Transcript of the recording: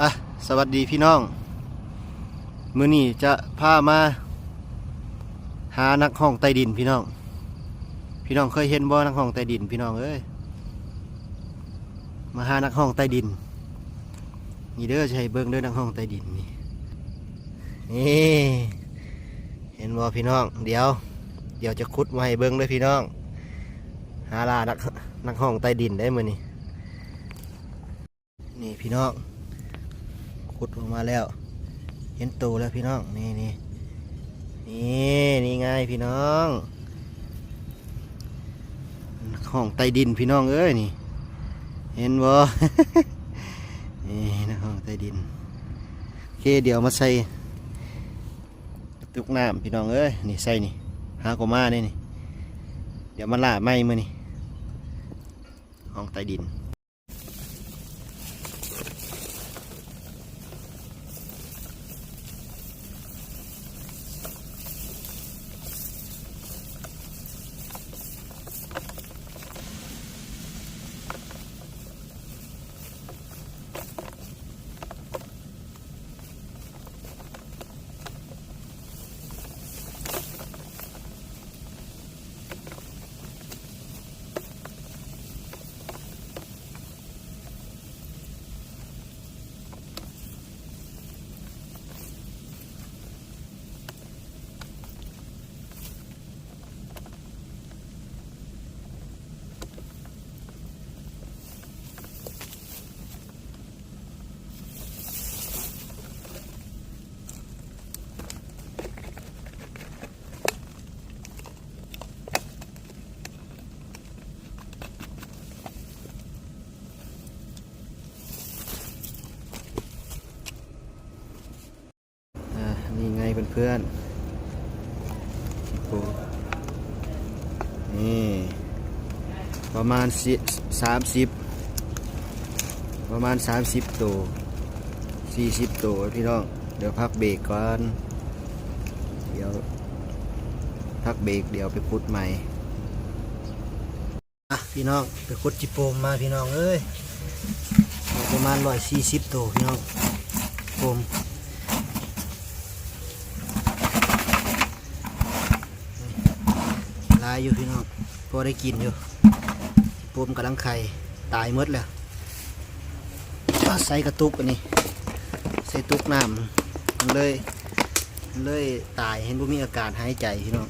อ่ะสวัสดีพี่น้องมื้อนี้จะพามาหานักห้องใต้ดินพี่น้องเคยเห็นบ่นักห้องใต้ดินพี่น้องเอ้ยมาหานักห้องใต้ดินนี่เด้อจะให้เบิ่งเด้อนักห้องใต้ดินนี่เห็นบ่พี่น้องเดี๋ยวจะขุดมาให้เบิ่งเด้อพี่น้องหาล่านักห้องใต้ดินได้มื้อนี้นี่พี่น้องขุดออกมาแล้วเห็นตัวแล้วพี่น้องนี่ไงพี่น้องห้องใต้ดินพี่น้องเอ้ยนี่เห็นบ่ นี่นะห้องใต้ดินโอเคเดี๋ยวมาใส่ตุกน้ำพี่น้องเอ้ยนี่ใส่นี่หากมาเนี่ยนี่เดี๋ยวมาล่าไม้มือนี่ห้องใต้ดินนี่ไงเพื่อนๆนี่ประมาณ30ตัว40ตัวพี่น้องเดี๋ยวพักเบรกก่อนเดี๋ยวพักเบรกเดี๋ยวไปขุดใหม่พี่น้องไปขุดจิโปมมาพี่น้องเอ้ยประมาณ140ตัวพี่น้องโปมลายอยู่พี่น้องพอได้กินอยู่ปมกำลังไข่ตายหมดแล้วใส่กระตุกอันนี้ใส่ตุกน้ำมันเลยตายเห็นว่ามีอาการหายใจพี่น้อง